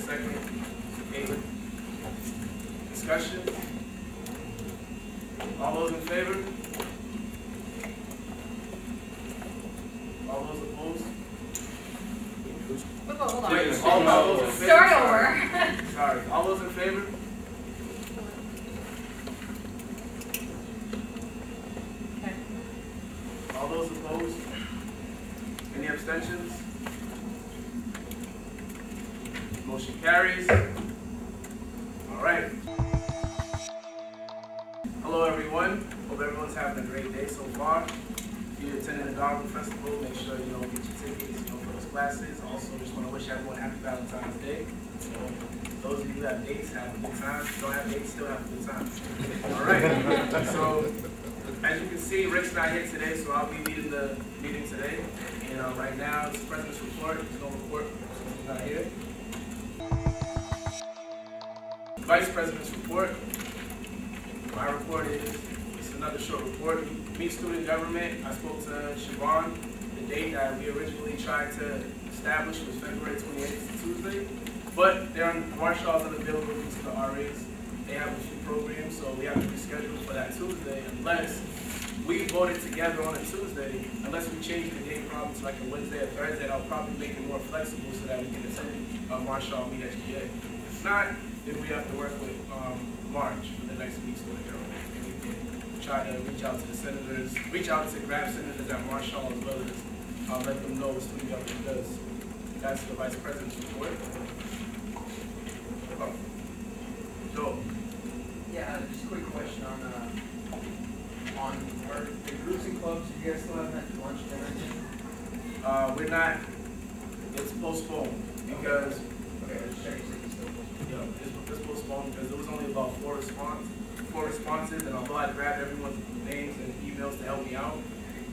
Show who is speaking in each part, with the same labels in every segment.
Speaker 1: second. Caitlin. Discussion? All those in favor? All those opposed?
Speaker 2: Hold on.
Speaker 1: All those in favor?
Speaker 2: Start over.
Speaker 1: Sorry. All those in favor?
Speaker 2: Okay.
Speaker 1: All those opposed? Any abstentions? Motion carries. All right. Hello, everyone. Hope everyone's having a great day so far. If you're attending the Garden Festival, make sure you get your tickets, for those classes. Also, just want to wish everyone happy Valentine's Day. So, those of you who have dates, have a good time. If you don't have dates, still have a good time. All right. So, as you can see, Rick's not here today, so I'll be leading the meeting today. And right now, it's the President's report. There's no report, so he's not here. Vice President's report. My report is, it's another short report. Meet student government. I spoke to Siobhan. The date that we originally tried to establish was February 28th, Tuesday. But Marshall's unavailable due to the RAs. They have a few programs, so we have to reschedule for that Tuesday unless we voted together on a Tuesday. Unless we change the date probably to like a Wednesday or Thursday, I'll probably make it more flexible so that we can attend Marshall meet SGA. If not, then we have to work with March for the next week's student government. And we can try to reach out to the senators, reach out to grab senators at Marshall as well as let them know what student government does. That's the Vice President's report. Oh. Joe.
Speaker 3: Yeah, just a quick question on our the groups and clubs. Do you guys still have that lunch dinner?
Speaker 1: We're not. It's postponed because.
Speaker 3: Okay, just checking.
Speaker 1: It's postponed because there was only about four responses, and although I grabbed everyone's names and emails to help me out,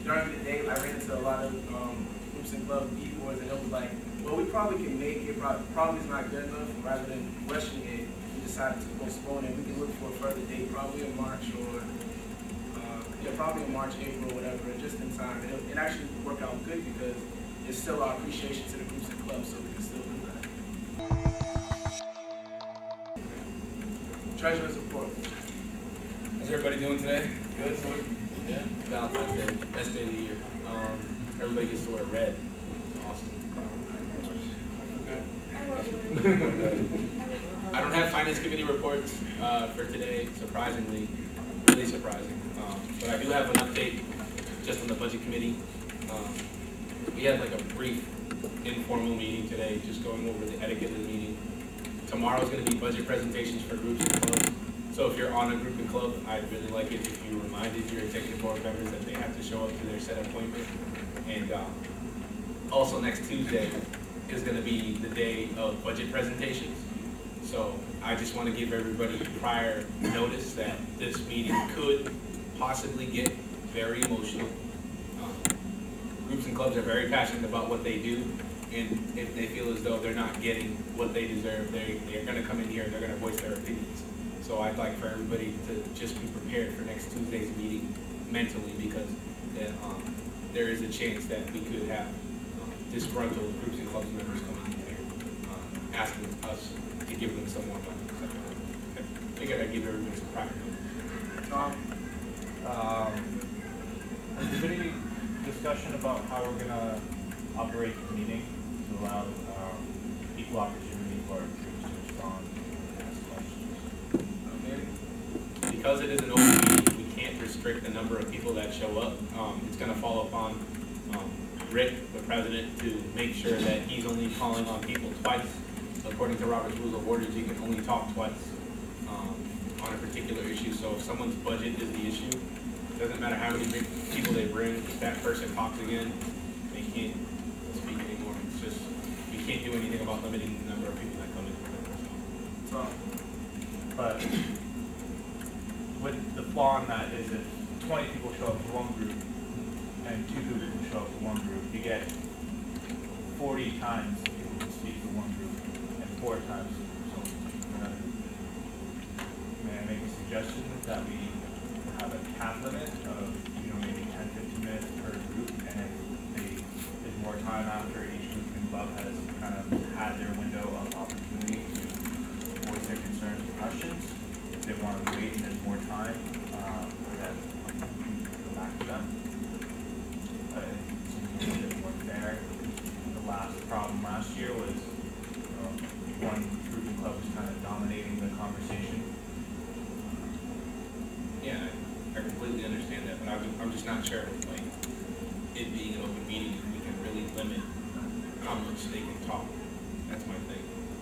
Speaker 1: during the day I ran into a lot of groups and club e-boards, and it was like, well, we probably can make it, probably it's not good enough. Rather than rushing it, we decided to postpone it. We can look for a further date, probably in March or probably in March, April, whatever, just in time. And it actually worked out good because it's still our appreciation to the groups and clubs, so we can still do that. Treasurer's report.
Speaker 4: How's everybody doing today? Good? Yeah. Valentine's Day, best day of the year. Everybody gets to wear red. Awesome. I don't have finance committee reports for today, surprisingly, really surprising. But I do have an update just on the budget committee. We had like a brief informal meeting today, just going over the etiquette of the meeting. Tomorrow's going to be budget presentations for groups and clubs. So if you're on a group and club, I'd really like it if you reminded your executive board members that they have to show up to their set appointment. And also next Tuesday is going to be the day of budget presentations. So I just want to give everybody prior notice that this meeting could possibly get very emotional. Groups and clubs are very passionate about what they do. And if they feel as though they're not getting what they deserve, they're going to come in here and they're going to voice their opinions. So I'd like for everybody to just be prepared for next Tuesday's meeting mentally, because there is a chance that we could have disgruntled groups and clubs members coming in here asking us to give them some more money. So, I figured I'd give everybody some prior notice.
Speaker 1: Tom?
Speaker 5: Has there been any discussion about how we're going to operate the meeting to allow equal opportunity for our groups to respond and ask questions?
Speaker 1: Okay.
Speaker 4: Because it is an open meeting, we can't restrict the number of people that show up. It's going to fall upon Rick, the president, to make sure that he's only calling on people twice. According to Robert's Rules of Orders, you can only talk twice on a particular issue. So if someone's budget is the issue, it doesn't matter how many people they bring, if that person talks again, they can't speak anymore. It's just, we can't do anything about limiting the number of people that come in.
Speaker 1: So,
Speaker 5: But with the flaw in that is if 20 people show up to one group and 2 people show up to one group, you get 40 times people to speak to one group and 4 times someone to speak to another group. May I make a suggestion that we have a cap limit of maybe 10-15 minutes per group, and if there's more time after each group and club has kind of had their window of opportunity
Speaker 4: not sure, like, it being an open meeting, if we can really limit how much they can talk. That's my thing.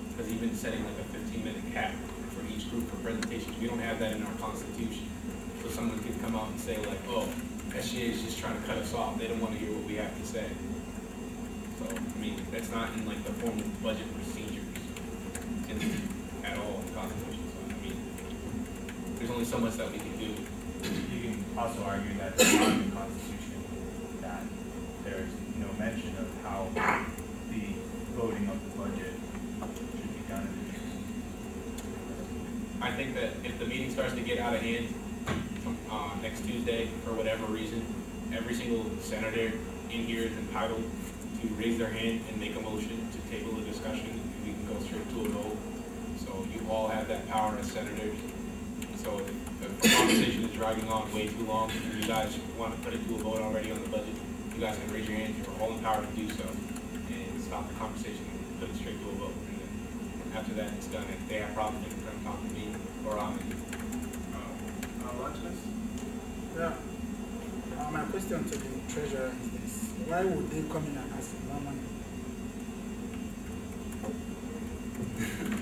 Speaker 4: Because even setting like a 15-minute cap for each group for presentations, we don't have that in our constitution. So someone could come out and say like, oh, SGA is just trying to cut us off. They don't want to hear what we have to say. So, I mean, that's not in like the formal budget procedures at all in the Constitution. So, I mean, there's only so much that we can do.
Speaker 5: You can also argue that it's not in the Constitution that there's no mention of how the voting of the budget should be done.
Speaker 4: I think that if the meeting starts to get out of hand next Tuesday, for whatever reason, every single senator in here is entitled to raise their hand and make a motion to table the discussion, and we can go straight to a vote. So you all have that power as senators. So if the conversation is dragging on way too long, and you guys want to put it to a vote already on the budget, you guys can raise your hands. You're all empowered to do so, and stop the conversation and put it straight to a vote. And then after that, it's done. If they have problems, they can come talk to me or on me.
Speaker 6: Yeah. My question to the treasurer is this: why would they come in and ask for more money?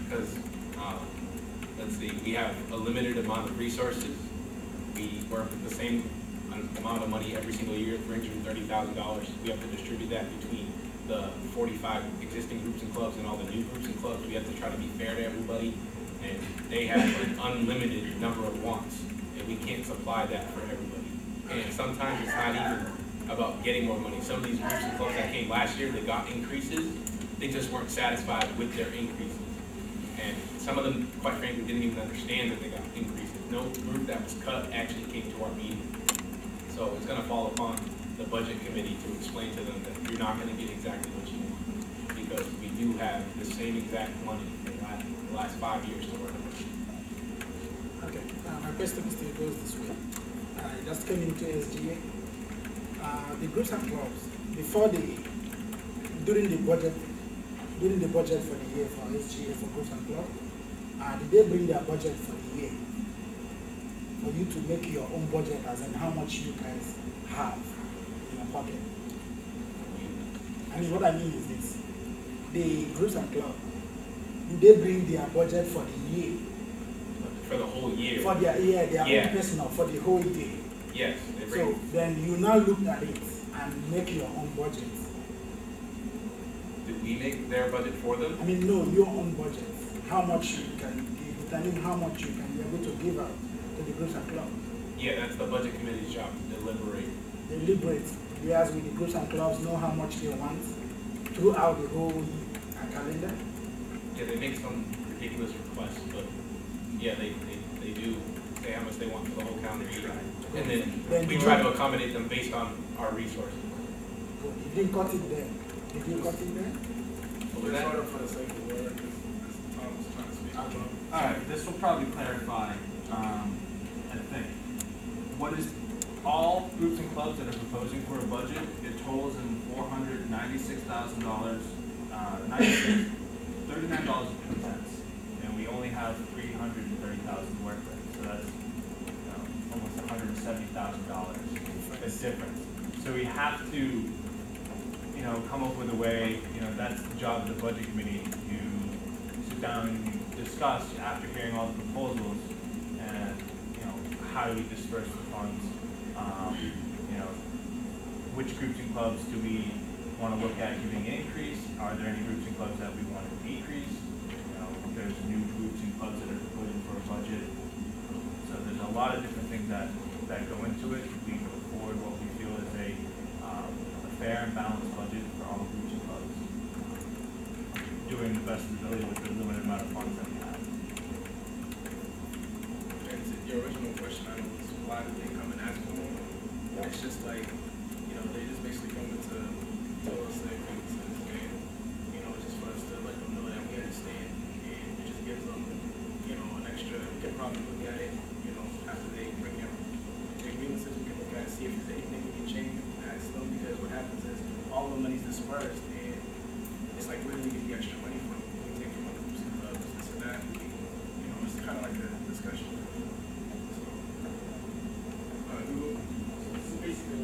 Speaker 4: Because, let's see, we have a limited amount of resources. We work with the same amount of money every single year, $330,000. We have to distribute that between the 45 existing groups and clubs and all the new groups and clubs. We have to try to be fair to everybody, and they have an unlimited number of wants, and we can't supply that for everybody. And sometimes it's not even about getting more money. Some of these groups and clubs that came last year, they got increases. They just weren't satisfied with their increases. And some of them, quite frankly, didn't even understand that they got increases. No group that was cut actually came to our meeting. So it's going to fall upon the budget committee to explain to them that you're not going to get exactly what you want, because we do have the same exact money for the last 5 years to work with.
Speaker 6: Okay. My question still goes this way. I just came into SGA. The groups and clubs, during the budget for the year for SGA for groups and clubs, did they bring their budget for the year for you to make your own budget, as in how much you guys have in your pocket? I mean, what I mean is this: the groups and clubs, do they bring their budget for the year?
Speaker 4: For the whole year?
Speaker 6: For their own personal, for the whole year.
Speaker 4: Yes. They bring.
Speaker 6: So then you now look at it and make your own budget.
Speaker 4: Did we make their budget for them?
Speaker 6: I mean, no, your own budget. How much you can determine how much you can be able to give out to the groups and clubs.
Speaker 4: Yeah, that's the budget committee's job to deliberate.
Speaker 6: Deliberate. Whereas with the groups and clubs know how much they want throughout the whole calendar.
Speaker 4: Yeah, they make some ridiculous requests, but yeah, they do say how much they want for the whole calendar year. And then we try to accommodate them based on our resources.
Speaker 6: Good. You didn't cut it there. Did you cut it there?
Speaker 1: For the sake of the word, because Tom was trying to speak.
Speaker 3: All right, this will probably clarify, I think. What is all groups and clubs that are proposing for a budget, it totals in $496,000, $39.50, and we only have $330,000 to work with. So that's almost $170,000. The difference. So we have to, come up with a way. That's the job of the budget committee. You sit down and you discuss after hearing all the proposals, and how do we disperse the funds? Which groups and clubs do we want to look at giving an increase? Are there any groups and clubs that we want to decrease? There's new groups and clubs that are put in for a budget. So there's a lot of different things that go into it. We put forward what we feel is a fair and balanced budget for all groups and clubs, doing the best ability with the limited amount of funds that we have.
Speaker 1: And to your original question, I know was why did they come and ask for more? It's just like, they just basically come to tell us their grievances, and just for us to let them know that we understand, and it just gives them, an extra. We can probably look at it, after they bring their grievances, we can look at it, see if there's anything we can change, ask them, because what happens is all the money's dispersed, and it's like, where do we get the extra money from? We take from other groups and clubs, this and that. It's kind of like a discussion. So, Google.
Speaker 3: Basically,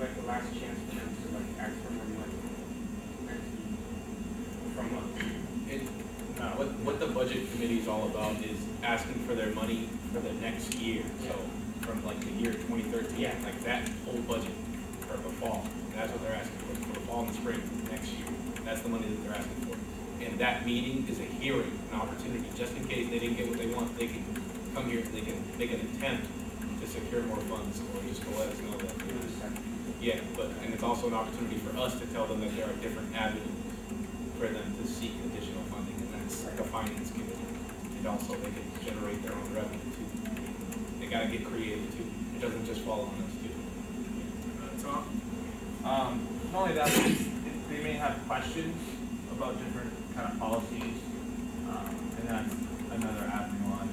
Speaker 4: committee is all about is asking for their money for the next year. So from like the year 2013, like that whole budget for the fall. That's what they're asking for the fall and the spring next year. That's the money that they're asking for. And that meeting is a hearing, an opportunity, just in case they didn't get what they want, they can come here, they can make an attempt to secure more funds, or just to let us know that. Yeah, and it's also an opportunity for us to tell them that there are different avenues for them to seek additional funding, and that's like a finance committee. And also they can generate their own revenue too. They gotta get creative too. It doesn't just fall on us too.
Speaker 1: Tom?
Speaker 5: Not only that, but they may have questions about different kind of policies, and that's another avenue on,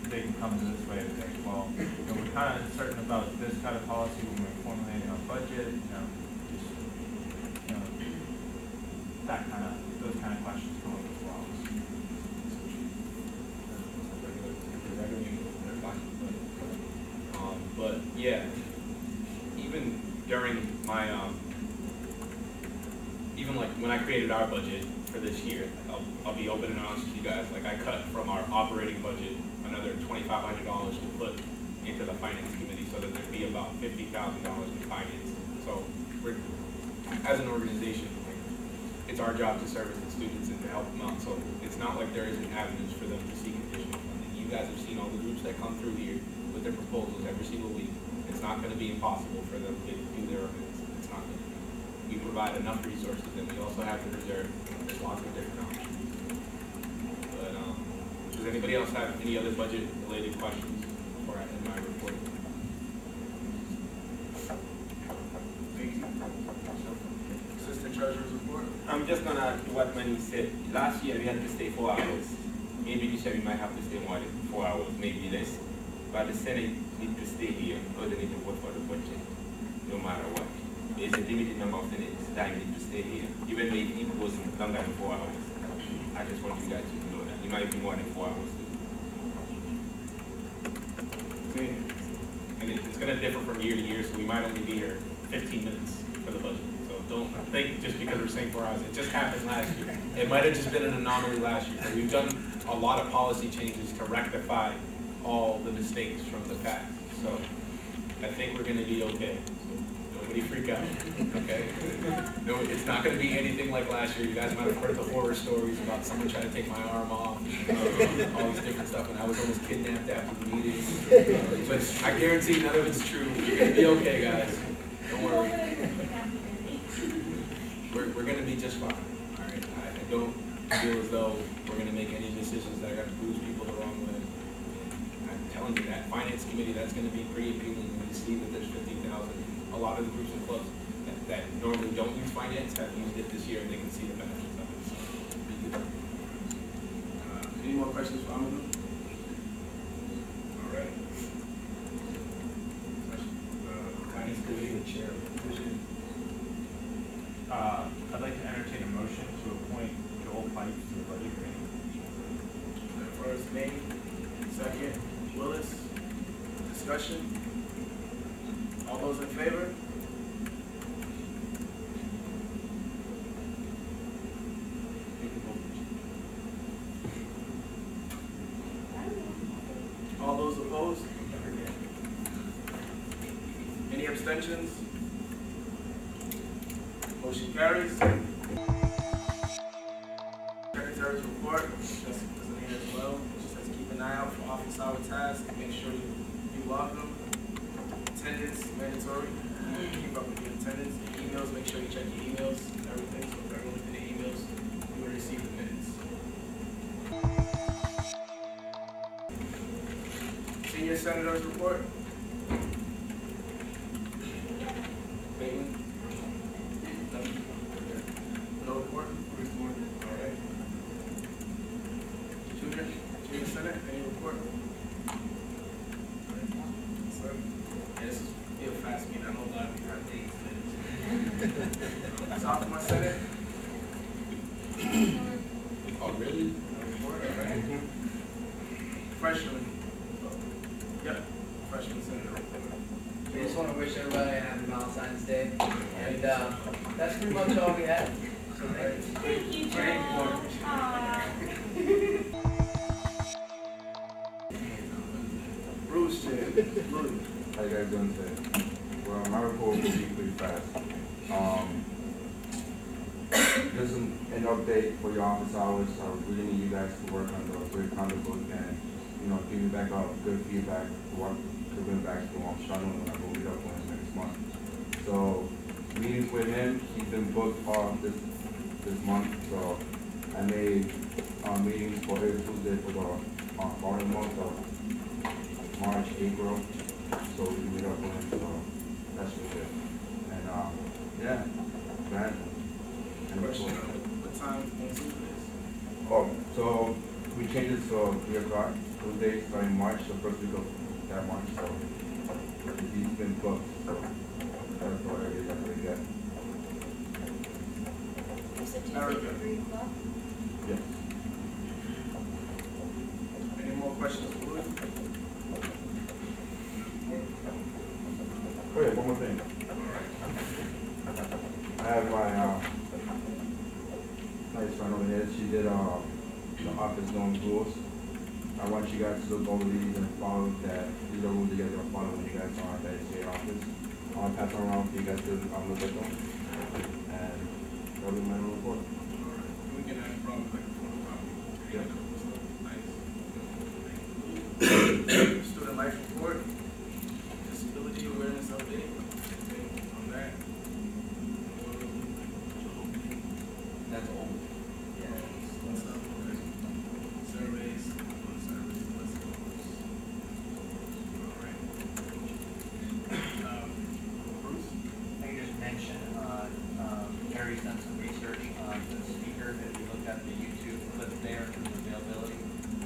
Speaker 5: they can come to this way and say, well, we're kind of certain about this kind of policy when we're formulating our budget, just, those kind of questions come up as well.
Speaker 4: But yeah, even during my, even like when I created our budget for this year, I'll be open and honest with you guys. Like I cut from our operating budget another $2,500 to put into the finance committee, so that there'd be about $50,000 in finance. So we're, as an organization, like, it's our job to service the students and to help them out. So it's not like there isn't avenues for them to seek additional funding. You guys have seen all the groups that come through here with their proposals every single week. It's not going to be impossible for them to do their events. It's not going to be. We provide enough resources, and we also have the reserve. There's lots of different options. But does anybody else have any other budget-related questions before I end my report?
Speaker 1: Assistant Treasurer's report?
Speaker 7: I'm just gonna add to what Manny said. Last year we had to stay 4 hours. Maybe this year we might have to stay more than 4 hours, maybe less. But the Senate need to stay here because they need to vote for the budget, no matter what. There's a limited number of Senates that need to stay here, even though it goes longer than 4 hours. I just want you guys to know that. It might be more than 4 hours.
Speaker 4: And it's going to differ from year to year, so we might only be here 15 minutes for the budget. So don't think just because we're saying 4 hours. It just happened last year. It might have just been an anomaly last year. We've done a lot of policy changes to rectify all the mistakes from the past. So I think we're going to be okay. So nobody freak out, okay? No, it's not going to be anything like last year. You guys might have heard the horror stories about someone trying to take my arm off, all these different stuff, and I was almost kidnapped after the meeting. But I guarantee none of it's true. You're going to be okay, guys. Don't worry. We're going to be just fine. All right? I don't feel as though we're going to make any decisions that are going to bruise people the wrong way. I'm telling you, that finance committee, that's going to be pretty appealing when you see that there's 50,000. A lot of the groups and clubs that normally don't use finance have used it this year, and they can see the benefits of it. So, be good.
Speaker 1: Any more questions for Amadou? All right. Finance committee, the chair of the commission.
Speaker 5: I'd like to entertain a motion to appoint Joel Pipes to the budget committee.
Speaker 1: First, Nate. Second, Willis. Discussion. All those in favor? All those opposed? Any abstentions? Motion carries. Secretary's report, just presented as well. Just says keep an eye out for office hour tasks. Make sure you log them. Attendance mandatory. Keep up with your attendance. Emails, make sure you check your emails and everything. So if everyone's in the emails, you will receive the minutes. Senior Senator's report. Bateman. No report? All right. Junior Senate, any report? Sir? Yeah, this is real fast meeting. I know a lot of you have dates. Sophomore Senate?
Speaker 4: Oh, really?
Speaker 1: No report, all right. Freshman? Yep, freshman Senate.
Speaker 8: We just want to wish everybody a happy Valentine's Day, and that's pretty much all we had. So
Speaker 2: Thank you, Joel.
Speaker 7: How you guys doing today? Well, my report will be pretty fast. Just an update for your office hours. I really need you guys to work on the great conduct book and, give me back good feedback for what coming back to I'm struggling when I go meet up with him next month. So, meetings with him, he's been booked off this month, so I made meetings for every Tuesday for the following month of March, April, so we can meet up with him, so that's really good. And yeah, man.
Speaker 1: Question, what time on Tuesdays?
Speaker 7: Oh, so we changed it to 3 o'clock, Tuesday, starting March, the first week of that month, so he's been booked, so that's all it is that we get.
Speaker 2: You said
Speaker 1: Very
Speaker 2: Tuesday
Speaker 1: good.
Speaker 2: at 3 o'clock?
Speaker 7: Yes.
Speaker 1: Any more questions for Louis?
Speaker 7: Oh yeah, one more thing. I have my nice friend over here. She did the office known rules. I want you guys to look over these and follow that. These are rules you guys are gonna follow when you guys are at the SGA office. I'll pass them around for you guys to look at them. And that'll be my report.
Speaker 1: We can have probably like a photocopy.
Speaker 7: Yeah.
Speaker 1: Nice. Student life report, disability awareness update. Anything on that?
Speaker 8: That's old.
Speaker 1: What's up? Okay. Surveys. Let's go. All right. Bruce?
Speaker 9: I can just mention, Gary's done some research on the speaker. If you look at the YouTube clip there for the availability,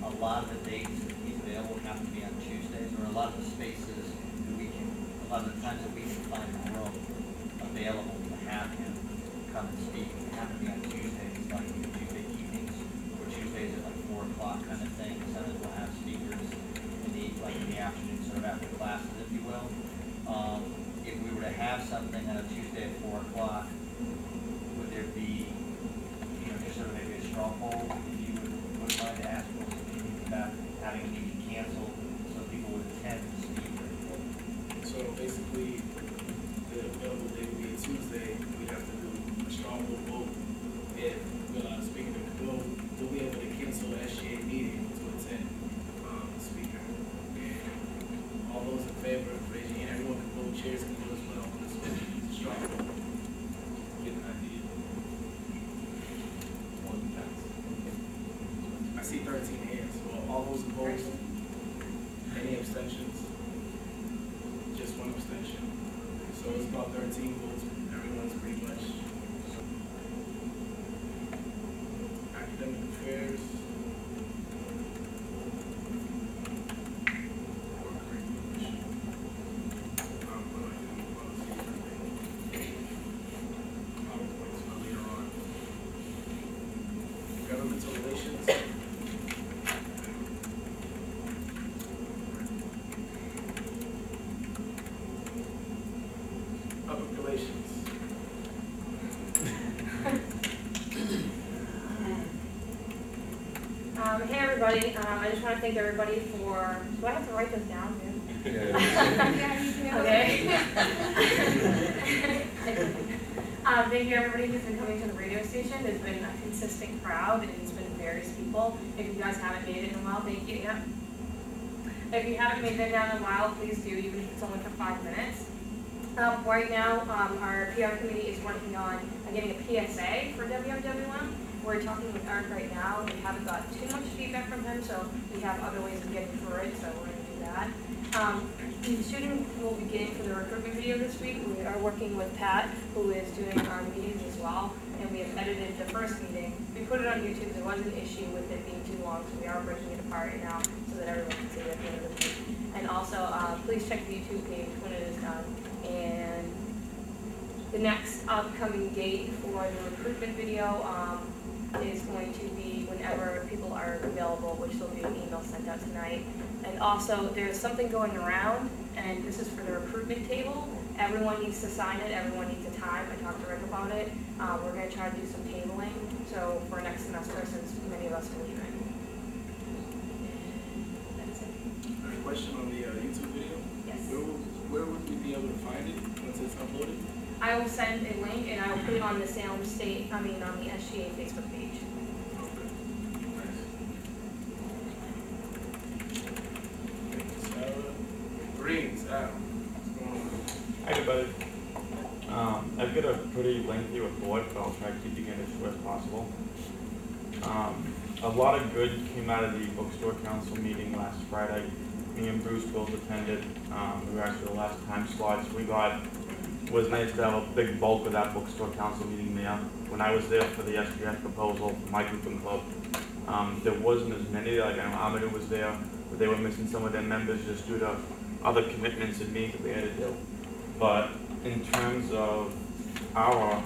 Speaker 9: a lot of the dates that he's available have to be on Tuesdays, or a lot of the spaces that we can, a lot of the times that we can find in the room available to have him come and speak, have to be on Tuesdays, like Tuesday evenings, or Tuesdays at like 4 o'clock kind of thing. Sometimes we'll have speakers in the afternoon, sort of after classes, if you will. If we were to have something on a Tuesday at 4 o'clock, would there be, just sort of maybe a straw poll, if you would mind to ask us about having a meeting canceled so people would attend the speaker?
Speaker 1: So basically, the available day would be a Tuesday. We have to do a strong vote. If speaking of we'll be able to cancel the SGA meeting to attend the speaker. And all those in favor, raise your hand. Everyone can vote. Chairs can do as well on this one. Strong vote. Get an idea. I see 13 hands. Well, all those opposed. Any abstentions? Just one abstention. So it's about 13 votes. Everyone's pretty much. Academic affairs. Work regulation. Academic policies, I think. PowerPoints earlier on. Governmental relations. Public relations.
Speaker 2: Hey everybody, I just want to thank everybody for, do I have to write this down, dude?
Speaker 7: Yeah.
Speaker 2: Okay. Thank you everybody who's been coming to the radio station. There's been a consistent crowd and it's been various people. If you guys haven't made it in a while, thank you. Yeah. If you haven't made it down in a while, please do, even if it's only for 5 minutes. Right now, our PR committee is working on getting a PSA for WMWM. We're talking with Eric right now. We haven't got too much feedback from him, so we have other ways of getting through it, so we're going to do that. The student will be getting for the recruitment video this week. We are working with Pat, who is doing our meetings as well, and we have edited the first meeting. We put it on YouTube. There was an issue with it being too long, so we are breaking it apart now so that everyone can see it at the end of the week. And also, please check the YouTube page when it is done. And the next upcoming date for the recruitment video is going to be whenever people are available, which will be an email sent out tonight. And also, there's something going around, and this is for the recruitment table. Everyone needs to sign it. Everyone needs a time. I talked to Rick about it. We're going to try to do some tabling, so for next semester, since many of us are leaving. That's it.
Speaker 1: Question on the YouTube video?
Speaker 2: will send a link and I will put it on the Salem State, on the SGA Facebook page.
Speaker 1: Greens, what's going on?
Speaker 10: Hi everybody. I've got a pretty lengthy report, but I'll try to keep it as short as possible. A lot of good came out of the bookstore council meeting last Friday. Me and Bruce both attended. We were actually the last time slots we got. It was nice to have a big bulk of that bookstore council meeting there. When I was there for the SGA proposal for my group and club, there wasn't as many. Like Amadou was there, but they were missing some of their members just due to other commitments and meetings that they had to do. But in terms of our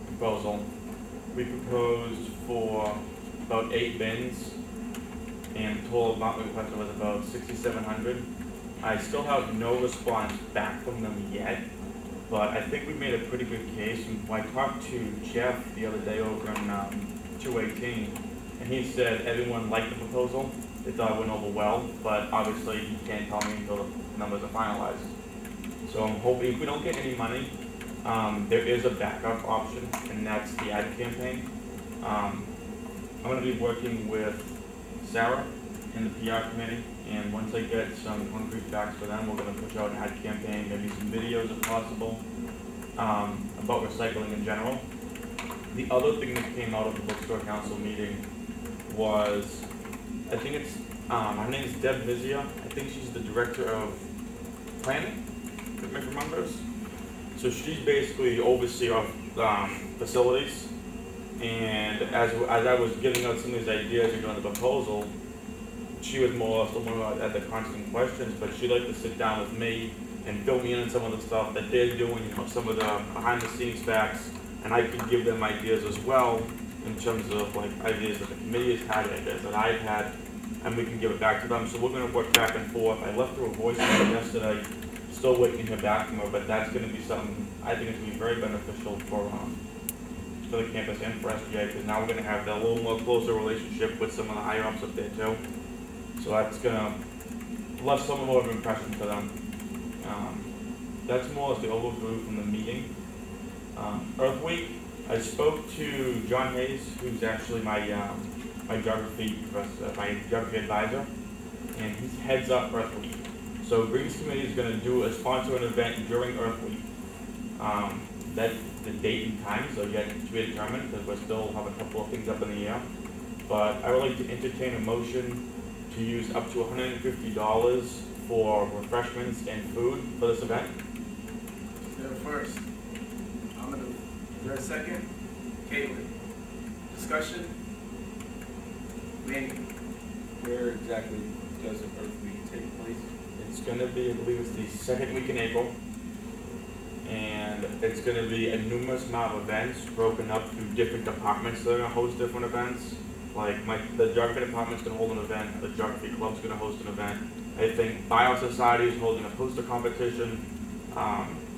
Speaker 10: proposal, we proposed for about 8 bins, and the total amount we requested was about $6,700. I still have no response back from them yet, but I think we made a pretty good case. And I talked to Jeff the other day over in 218, and he said everyone liked the proposal. They thought it went over well, but obviously he can't tell me until the numbers are finalized. So I'm hoping if we don't get any money, there is a backup option, and that's the ad campaign. I'm going to be working with Sarah and the PR committee, and once I get some concrete facts for them, we're going to push out an ad campaign, maybe some videos if possible, about recycling in general. The other thing that came out of the bookstore council meeting was, I think it's, her name is Deb Vizia. I think she's the director of planning, if memory remembers. So she's basically the overseer of facilities. And as I was giving out some of these ideas and doing the proposal, she was more or less the one at the constant questions, but she'd like to sit down with me and fill me in on some of the stuff that they're doing, you know, some of the behind the scenes facts, and I can give them ideas as well in terms of like ideas that the committee has had, ideas that I've had, and we can give it back to them. So we're going to work back and forth. I left her a voicemail yesterday, still waiting to hear back from her, but that's going to be something I think it's going to be very beneficial for the campus and for SGA, because now we're going to have a little more closer relationship with some of the higher ups up there too. So that's going to left some more of an impression to them. That's more or less the overview from the meeting. Earth Week, I spoke to John Hayes, who's actually my geography advisor, and he heads up Earth Week. So Greens Committee is going to sponsor an event during Earth Week. That's the date and time, so yet to be determined, because we still have a couple of things up in the air. But I would like to entertain a motion to use up to $150 for refreshments and food for this event.
Speaker 1: Is there a first? Is there a second? Caitlin. Discussion? Manny.
Speaker 7: Where exactly does the Earth Week take place?
Speaker 10: It's going to be, I believe it's the second week in April. And it's going to be a numerous amount of events broken up through different departments that are going to host different events. Like the geography department's going to hold an event, the geography club's going to host an event. I think Bio Society is holding a poster competition.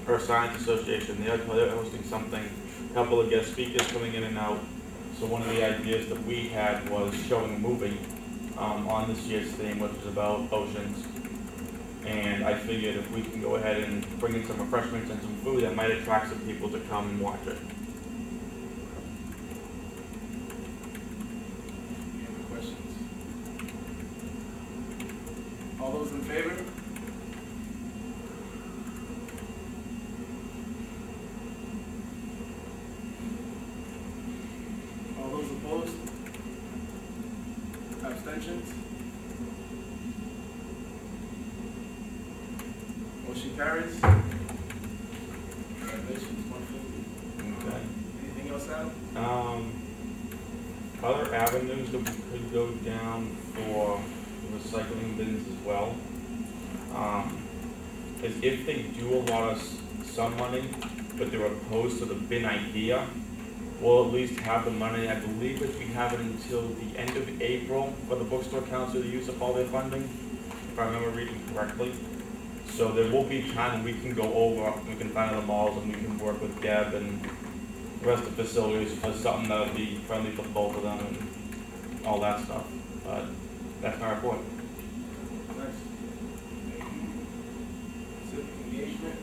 Speaker 10: Earth Science Association, they're hosting something. A couple of guest speakers coming in and out. So one of the ideas that we had was showing a movie on this year's theme, which is about oceans. And I figured if we can go ahead and bring in some refreshments and some food, that might attract some people to come and watch it.
Speaker 1: Any other questions? All those in favor? All those opposed? Abstentions? Motion carries. Congratulations, 150.
Speaker 10: Okay.
Speaker 1: Anything else, Al?
Speaker 10: Other avenues that we could go down for recycling bins as well, is if they do allot us some money, but they're opposed to the bin idea, we'll at least have the money. I believe that we have it until the end of April for the bookstore council to use up all their funding, if I remember reading correctly. So there will be time we can go over, we can find the malls, and we can work with Deb and the rest of the facilities for something that would be friendly for both of them and all that stuff. But that's my report.
Speaker 1: Nice. Civic engagement.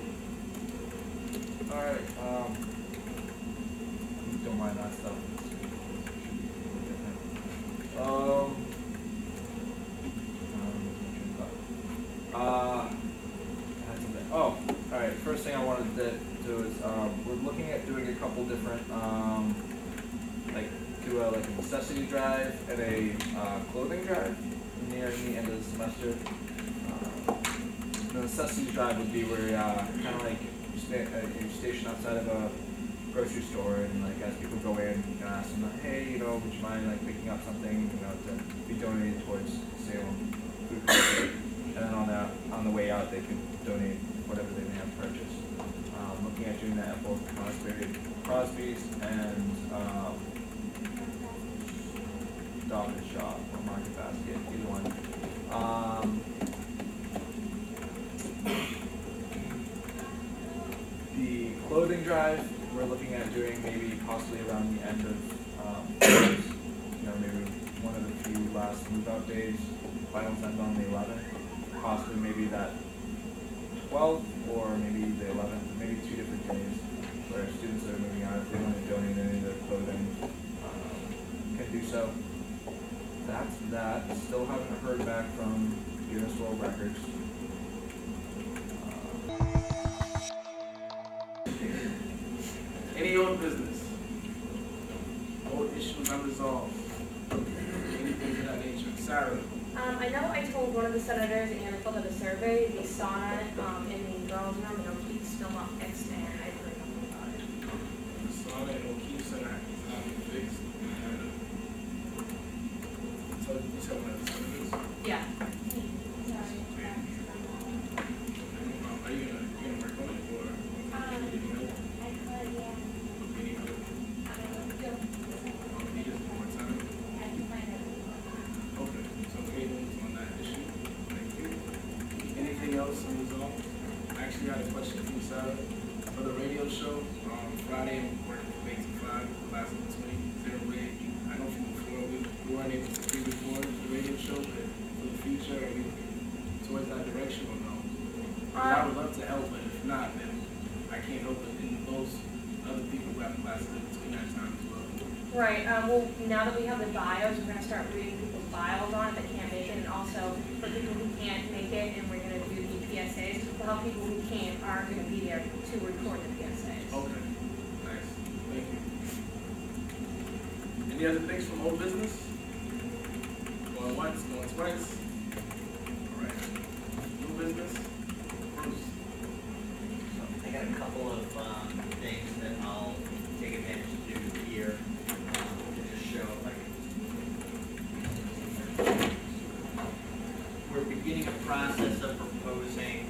Speaker 5: Alright, don't mind that stuff. Oh, alright, first thing I wanted to do is, we're looking at doing a couple different, do a necessity drive and a, clothing drive near the end of the semester. The necessity drive would be where, kind of like, you're stationed outside of a grocery store and like as people go in, you know, ask them, hey, you know, would you mind like picking up something, you know, to be donated towards Salem food pantry. And then on the way out, they can donate whatever they may have purchased. Looking at doing that at both Crosby's and Dog and Shop or Market Basket, either one. The clothing drive, we're looking at doing maybe possibly around the end of, you know, maybe one of the few last move-out days. Finals end on the 11th, possibly maybe that 12th or maybe the 11th, maybe 2 different days where students that are moving out, if they want to donate any of their clothing, can do so. That's that. Still haven't heard back from Guinness World Records.
Speaker 1: Any old business? Old issues unresolved? Anything of that nature? Sarah?
Speaker 2: I know I told one of the senators and I filled out a survey, the sauna in the girls' room in O'Keefe's still not fixed, and I didn't hear nothing about it.
Speaker 1: The sauna in O'Keefe Center is not fixed. So you said one of the senators?
Speaker 2: Yeah.
Speaker 1: Are you gonna work on it or anything else? Any help? You just need more time? Okay, so Caitlin's on that issue. Thank you. Anything else unresolved? I actually got a question from Sarah for the radio show. Friday, I'm working from 8 to 5, class of 20. Is there a way, I know from before we weren't able to pre-record the radio show, but for the future, are we towards that direction or no? 'Cause I would love to help, but if not, then I can't help it in those other people who have classes in between that time as well.
Speaker 2: Right, well, now that we have the bios, we're gonna start reading people's bios on it that can't make it, and also for people who can't make it, and we're gonna do the PSAs, we'll help people who can't, are gonna be there to record the PSAs.
Speaker 1: Okay, nice, thank you. Any other things from old business? Going once, going twice? All right, new business? Bruce?
Speaker 9: I got a couple of things that I'll take advantage to do here to just show we're beginning a process of proposing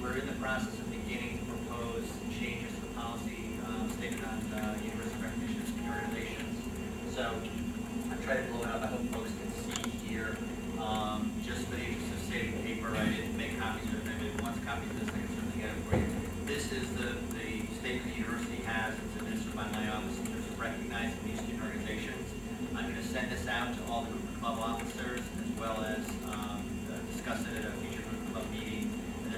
Speaker 9: we're in the process of beginning to propose changes to the policy statement on university recognition of senior organizations. So I tried to blow it up. I hope folks can see here. Just for the interest of saving paper, I didn't make copies of it. If once copies of this, I can certainly get it for you. This is the statement the university has. It's administered by my office in terms of recognizing these student organizations. I'm going to send this out to all the group club officers as well as discuss it at a future group club meeting.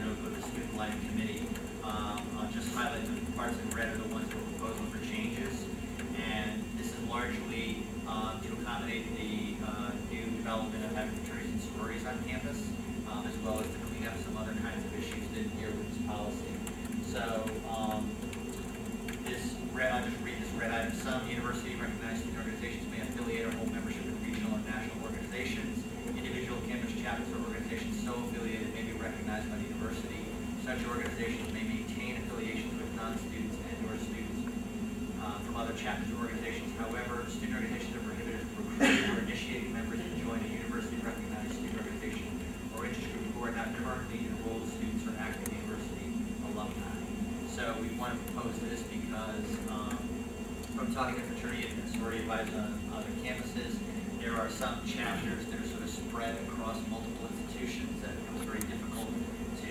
Speaker 9: Go to the student life committee. I'll just highlight the parts in red are the ones we're proposing for changes, and this is largely to accommodate the new development of having fraternities and sororities on campus, as well as to clean up some other kinds of issues that adhere with this policy. So this red, I'll just read this red item. Some university recognized student organizations may affiliate or hold membership in regional or national organizations. Individual campus chapters or organizations so affiliated may be recognized by the university. Such organizations may maintain affiliations with non-students and/or students from other chapters or organizations. However, student organizations are prohibited from recruiting or initiating members to join a university-recognized student organization or interest group who are not currently enrolled students or active university alumni. So we want to propose this because from talking to fraternity and sorority advisors on other campuses, there are some chapters that are sort of spread across multiple institutions that becomes very difficult to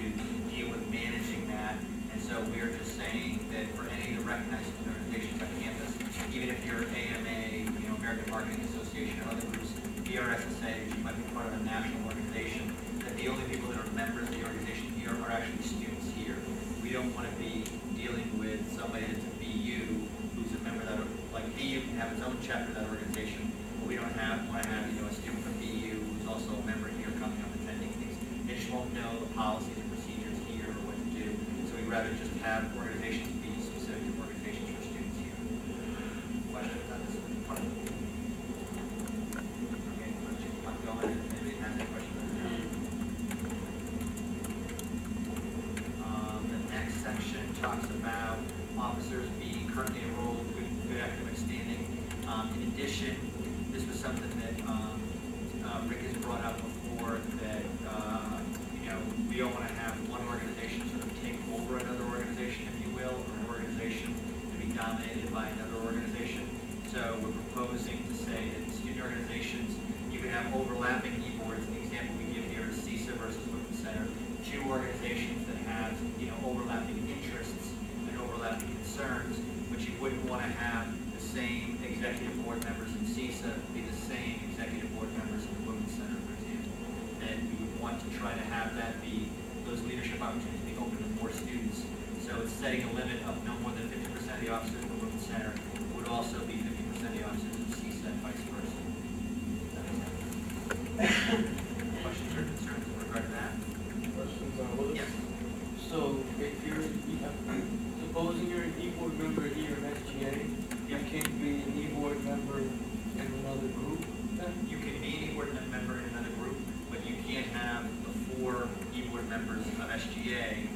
Speaker 9: deal with managing that. And so we are just saying that for any of the recognized organizations on campus, even if you're AMA, American Marketing Association, or other groups, BRSSA, which might be part of a national organization, that the only people that are members of the organization here are actually students here. We don't want to be dealing with somebody that's a BU who's a member that, like BU can have its own chapter of that organization, but we don't want to have a student from BU who's also a member here coming up attending things. They just won't know the policies and procedures here or what to do. So we'd rather just have organizations be specific to organizations for students here. Questions on this part? Okay, let's just keep going. Anybody has any questions on that? The next section talks about officers being currently enrolled with good academic standing. In addition, this was something that Rick has brought up before, that we don't want to have one organization sort of take over another organization, if you will, or an organization to be dominated by another organization. So we're proposing to say that student organizations, you can have overlapping e-boards. The example we give here is CISA versus Women's Center. Two organizations that have overlapping interests and overlapping concerns, but you wouldn't want to have the same executive board members in CISA be the same executive board members in the Women's Center, for example. And we would want to try to have that be, those leadership opportunities be open to more students. So it's setting a limit of no more than 50% of the officers in the Women's Center. It would also be 50% of the officers in CISA and vice versa. Questions or concerns in regard to that?
Speaker 8: Questions on Willis?
Speaker 9: Yes.
Speaker 8: So if you're, supposing you're an e-board member here in SGA, you can't be an e-board member in another group then?
Speaker 9: You can be an e-board member in another group, but you can't have the 4 e-board members of SGA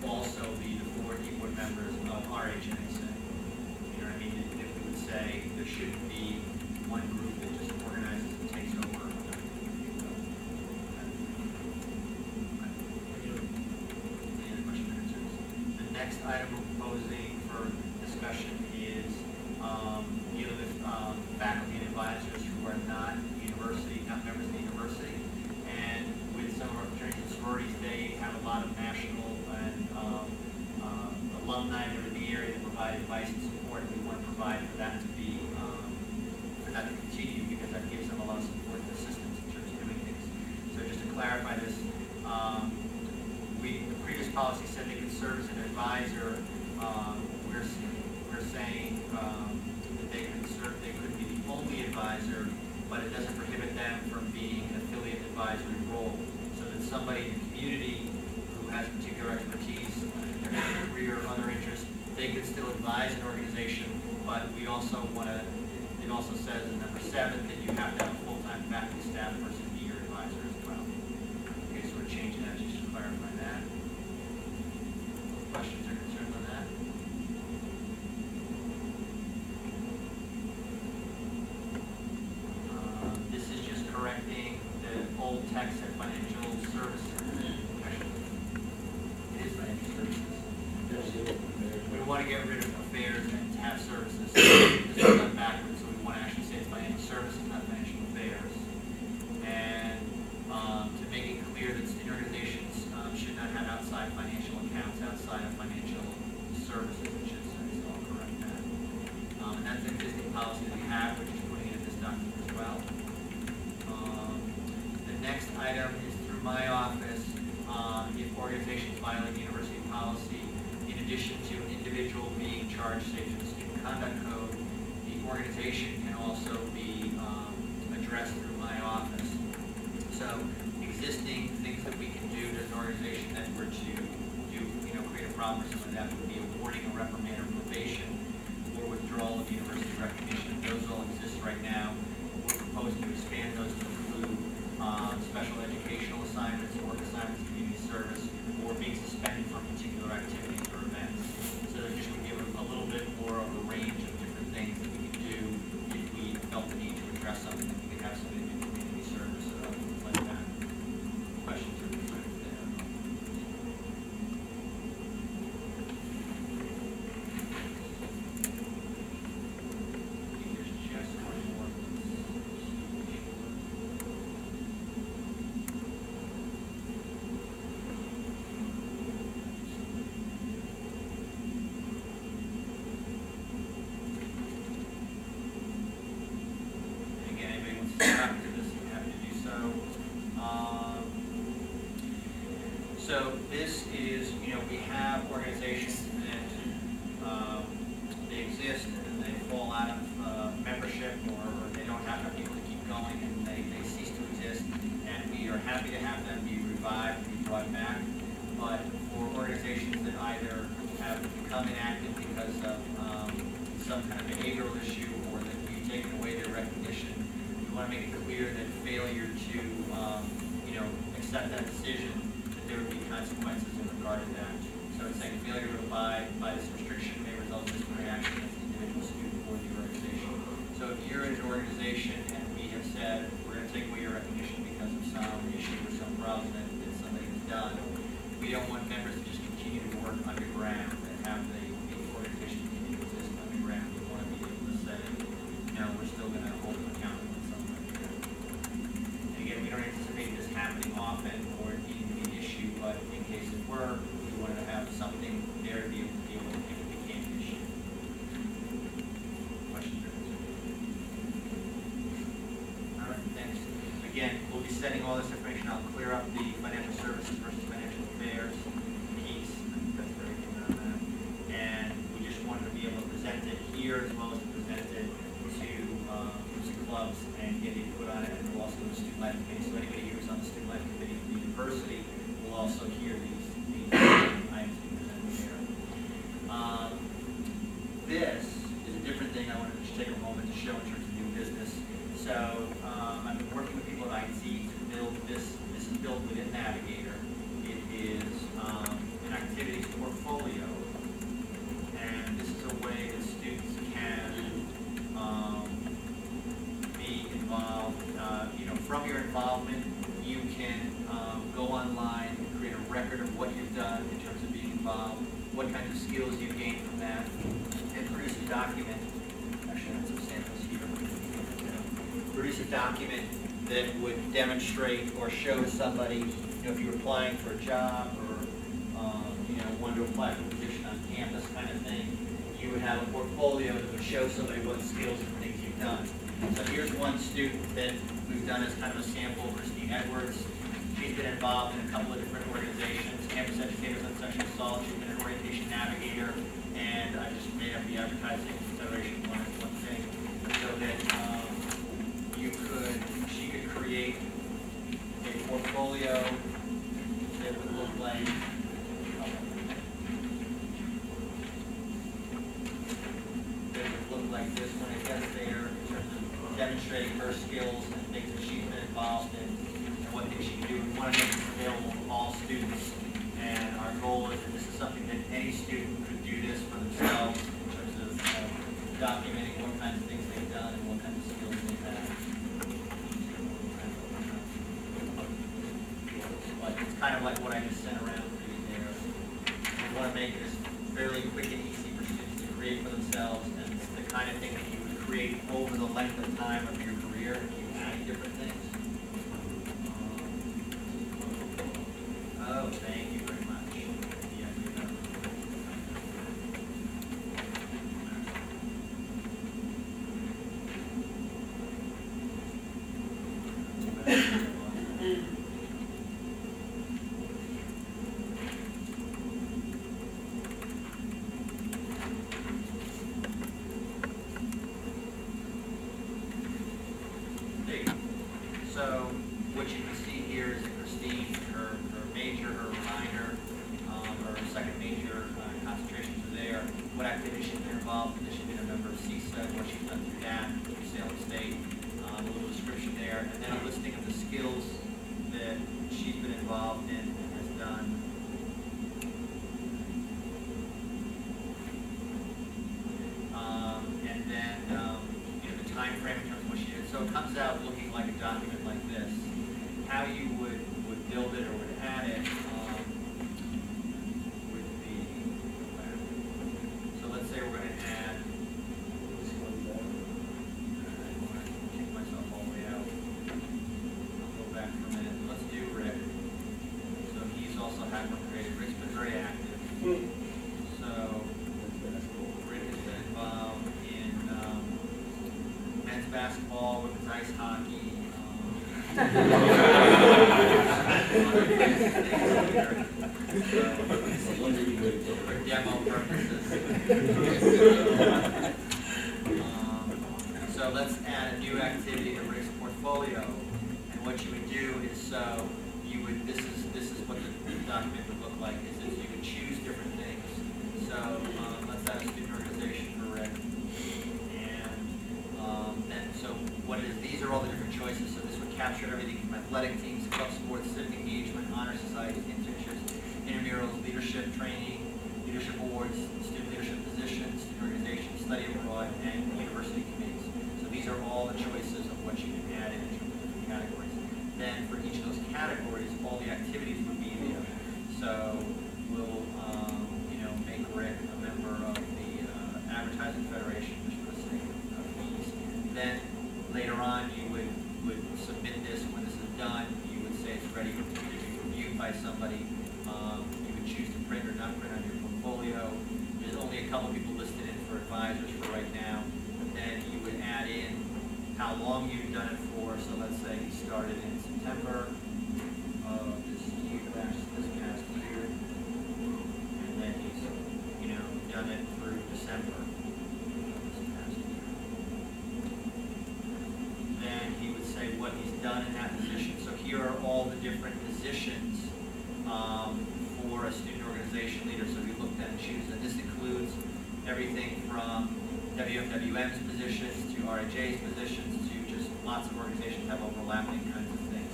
Speaker 9: also be the 4 e-board members of RHNSA. You know what I mean? If we would say there shouldn't be one group that just organizes and takes over. Any other questions or concerns? The next item we're proposing for discussion is dealing with faculty and advisors who are not members of the university. And with some of our fraternities and sororities, they have a lot of national and alumni that are in the area that provide advice and support. We want to provide for that to be, for that to continue, because that gives them a lot of support and assistance in terms of doing things. So just to clarify this, the previous policy said they could serve as an advisor. We're saying that they could be the only advisor, but it doesn't prohibit them from being an affiliate advisory role. So that somebody in the community who has particular expertise in their career or other interests, they could still advise an organization, but we also want to, it also says in number 7 that you have to have a full-time faculty staff person be your advisor as well. Okay, so we're changing that just to clarify that. Questions or concerns on that? This is just correcting the old text at financial services. It is financial services. We want to get rid of affairs and have services. This is done backwards, so we want to actually say it's financial services, not financial affairs. And to make it clear that student organizations should not have outside financial accounts outside of financial services, it should say, so I'll correct that. And that's an existing policy that we have, which is putting it in this document as well. The next item is through my office. If organizations violate university policy, in addition to an individual being charged, say, through the student conduct code, the organization can also be addressed through my office. So existing things that we can do as an organization that were to do, create a problem or something like that would be awarding a reprimand or probation or withdrawal of university recognition. Those all exist right now. We're proposing to expand those to include special educational assignments, work assignments, community service, or being suspended from particular activities or events. So that just would give a little bit more of a range of different things that we could do if we felt the need to address something, that we could have somebody do community service or things like that. Questions or concerns there? I think there's just one more. organizations that they exist and they fall out of membership, or they don't have enough people to keep going, and they cease to exist. And we are happy to have them be revived, be brought back. But for organizations that either have become inactive because of some kind of behavioral issue, or that we've taken away their recognition, we want to make it clear that failure to accept that decision, that there would be consequences in regard to that. So it's saying failure to abide by this restriction may result in disciplinary action against the individual student or the organization. So if you're in an organization and we have said we're going to take away your recognition because of some issue or some problem that somebody has done, we don't want members to just continue to work underground and have the organization continue to exist underground. We want to be able to say, no, we're still going to hold them accountable in some way. And again, we don't anticipate this happening often or it needing to be an issue, but in case it were, we wanted to have something there to be able to deal with if it became an issue. Questions or concerns? All right, thanks. Again, we'll be sending all this information. I'll clear up the financial services versus financial affairs piece. That's everything on that. And we just wanted to be able to present it here as well as to present it to groups and clubs and get input on it. And we'll also do the student life committee. So anybody who's on the student life committee of the university will also hear these items being presented here. This is a different thing I wanted to just take a moment to show in terms of new business. So I've been working with people at IT to build this. This is built within Navigator. It is an activities portfolio, and this is a way that students can be involved. From your involvement, you can go online and create a record of what you've done in terms of being involved, what kinds of skills you've gained from that, and produce a document. Actually, I have some samples here. Produce a document that would demonstrate or show to somebody, if you're applying for a job or wanted to apply for a position on campus kind of thing, you would have a portfolio that would show somebody what skills and things you've done. So here's one student that we've done as kind of a sample, Christine Edwards. She's been involved in a couple of different organizations, Campus Educators on Sexual Assault. She's been an orientation navigator, and I just made up the advertising federation one thing so that she could create a portfolio that would look like this when it gets there, in terms of demonstrating her skills and things that she's been involved in and what things she can do. We want to make this available to all students, and our goal is that this is something that any student could do this for themselves in terms of documenting what kinds of things they've done and what kinds of skills they've had. But it's kind of like what I just sent around for you there. We want to make this fairly quick and easy for students to create for themselves, and it's the kind of thing that you would create over the length of time of your career and keep adding different things. Oh, thank you very much. Yeah, So what you can see here is that Christine, her major, her minor, her second major concentrations are there. What activities she's been involved in? She's been a member of CISA, what she's done through that, through Salem State, a little description there, and then a listing of the skills that she's been involved in and has done. And then the time frame in terms of what she did. So it comes out looking like a document like this. How you would build it or would add it would be, so let's say we're going to add, let's see what's that. I want to kick myself all the way out. I'll go back for a minute. Let's do Rick. So he's also had one created. Rick's been very active. So Rick has been involved in men's basketball, women's ice hockey. For demo purposes. So let's add a new activity to Rick's portfolio. And what you would do is, so you would, this is what the document would look like, is that you would choose different things. So let's add a student organization for Rick. And so what it is, these are all the different choices. So this would capture everything from athletic teams, club sports, civic engagement, honor societies, internships, intramurals, leadership training, leadership awards, student leadership positions, student organizations, study abroad, and university committees. So these are all the choices of what you can add in terms of different categories. Then for each of those categories, all the activities would be there. So we'll, make Rick a member of the Advertising Federation, just for the sake of ease. Then later on, you would submit this. When this is done, you would say it's ready to be reviewed by somebody. You would choose to print or not print on your portfolio. There's only a couple people listed in for advisors for right now. But then you would add in how long you've done it for. So let's say you started in September of this past year, and then he's done it through December of this past year. Then he would say what he's done in that position. So here are all the different positions for a student organization leader. So we looked at and choose, and this includes everything from WFWM's positions to RHA's positions to just lots of organizations have overlapping kinds of things.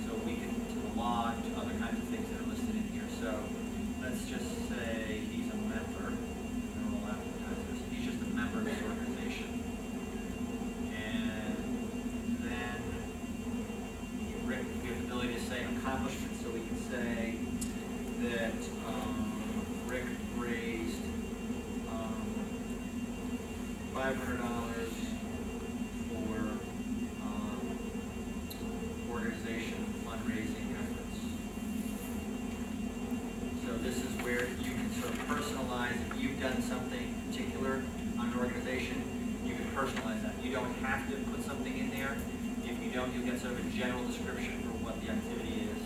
Speaker 9: So we can, to the law, to other kinds of things that are listed in here. So let's just say he's a member. We'll advertise this. He's just a member of this organization. And then Rick, we have the ability to say accomplishments. So we can say that Rick raised $500 for organization fundraising efforts. So this is where you can sort of personalize. If you've done something particular on an organization, you can personalize that. You don't have to put something in there. If you don't, you'll get sort of a general description for what the activity is.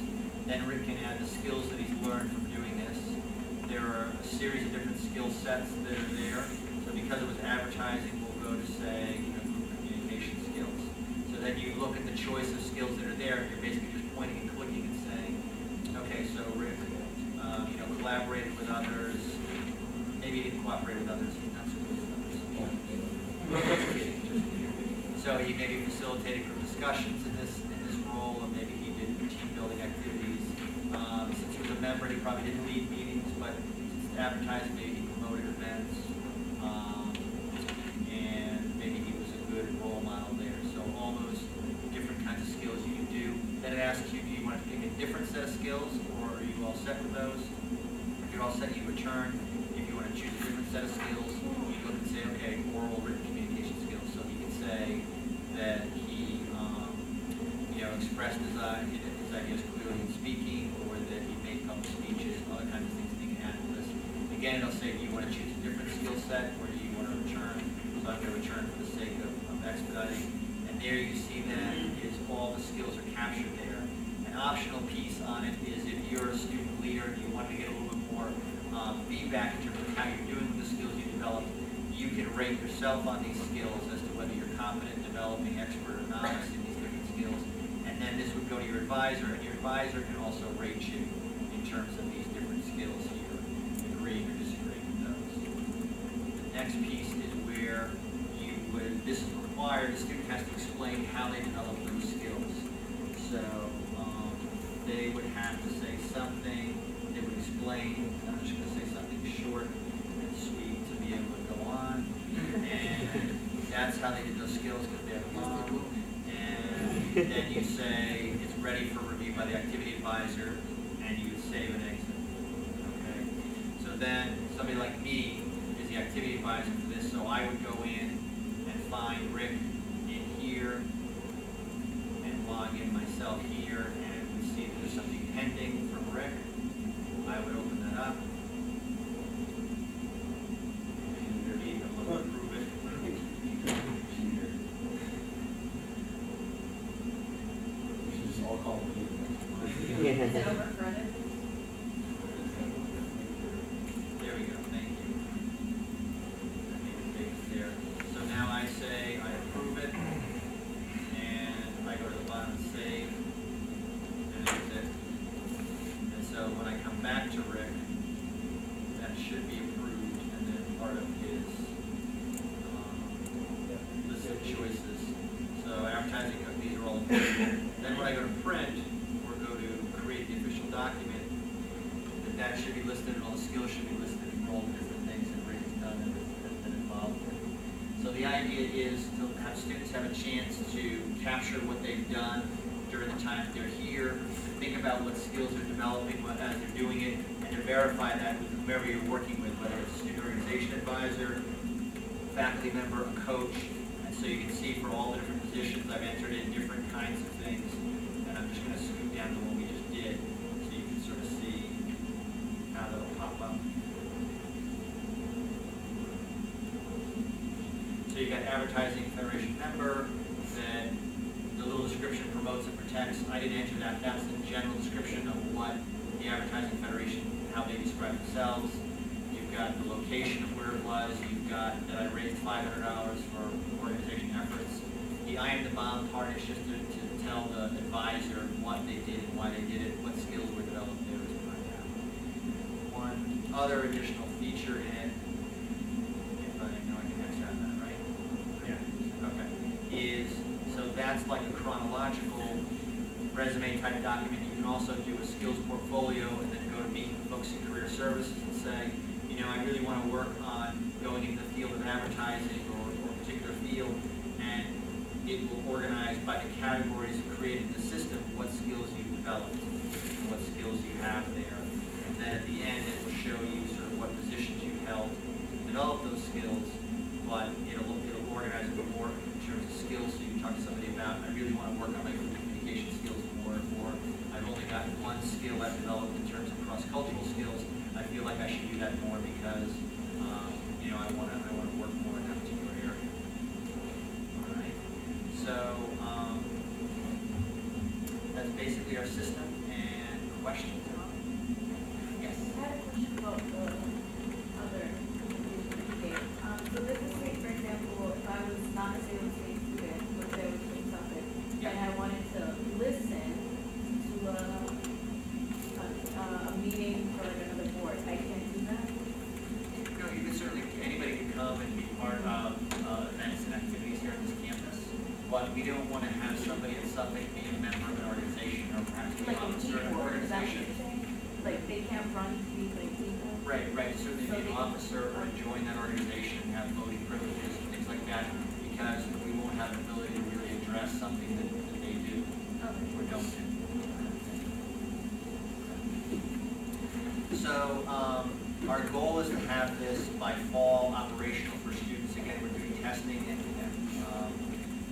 Speaker 9: Then Rick can add the skills that he's learned from doing this. There are a series of different skill sets that are there. So because it was advertising, we'll go to say, group communication skills. So then you look at the choice of skills that are there, and you're basically just pointing and clicking and saying, okay, so Rick, collaborated with others. Maybe he didn't cooperate with others. He's not so good with others. Just kidding. So he maybe facilitated group discussions in this role, or maybe he did team building activities. Since he was a member, he probably didn't lead meetings, but since advertising, maybe he promoted events, and maybe he was a good role model there. So all those different kinds of skills you can do. Then it asks you, do you want to pick a different set of skills, or are you all set with those? If you're all set, you return. If you want to choose a different set of skills, you look and say, okay, oral written communication skills. So he can say that he, expressed his ideas clearly in speaking, or that he made public speeches, other kinds of things that he can add to this. Again, it'll say, do you want to choose a different skill set, or do you want to return? So I'm going to return for the sake of expediting. And there you see that is all the skills are captured there. An optional piece on it is if you're a student leader and you want to get a little bit more feedback in terms of how you're doing with the skills you developed, you can rate yourself on these skills as to whether you're competent, developing, expert, or novice in these different skills. And then this would go to your advisor, and your advisor can also rate you in terms of these different skills here, agreeing or disagreeing with those. The next piece is where you would, this is required, the student has to explain how they develop those skills. So they would have to say something, they would explain, I'm just going to say something short and sweet to be able to go on. And that's how they did those skills, because they're long. And then you say it's ready for review by the activity advisor, and you would save and exit. Okay. So then somebody like me is the activity advisor for this, so I would go in and find Rick in here and log in myself here, and we see that there's something pending from Rick. I would open that up. And underneath, I'm going to approve it.
Speaker 2: Is it over credit?
Speaker 9: idea is to have students have a chance to capture what they've done during the time that they're here, to think about what skills they're developing as they're doing it, and to verify that with whomever you're working with, whether it's a student organization advisor, faculty member, a coach. And so you can see for all the different positions, I've entered in different kinds of things. And I'm just going to scoot down to what we just did so you can sort of see how that'll pop up. So you got advertising federation member, then the little description promotes and protects. I didn't enter that. That's the general description of what the advertising federation, how they describe themselves. You've got the location of where it was. You've got that I raised $500 for organization efforts. The I am the bomb part is just to tell the advisor what they did and why they did it, what skills were developed there. One other additional feature in it, if I know I can X out that, right?
Speaker 3: Yeah.
Speaker 9: Okay. Is, so that's like a chronological resume type document. You can also do a skills portfolio and then go to meet folks in career services and say, you know, I really want to work on going into the field of advertising or a particular field, and it will organize by the categories created in the system what skills you've developed and what skills you have there. And then at the end, it will show you sort of what positions you held to develop those skills, but it'll organize a bit more in terms of skills. So you can talk to somebody about, I really want to work on my communication skills more, or I've only got one skill I've developed in terms of cross-cultural skills. I feel like I should do that more because, you know, I want to work more in that particular area. All right. So that's basically our system. And questions? Yes.
Speaker 11: I had a question about the other indication. So this is, say, for example, if I was not a Salem State student, let's say I was doing something, and I wanted to listen to a meeting for like another board, I can't do that?
Speaker 9: No, you can certainly, anybody can come and be part of events and activities here on this campus, but we don't want to have somebody at Suffolk be a member of an organization or perhaps be
Speaker 11: Like
Speaker 9: an
Speaker 11: a
Speaker 9: officer of an
Speaker 11: keyboard, is that what
Speaker 9: organization.
Speaker 11: you're saying? Like they can't run to be like people?
Speaker 9: Right, certainly
Speaker 11: So
Speaker 9: be an
Speaker 11: they-
Speaker 9: officer or join that organization, have voting privileges and things like that, because we won't have an ability to really address something that they do or don't do. So our goal is to have this by fall operational for students. Again, we're doing testing and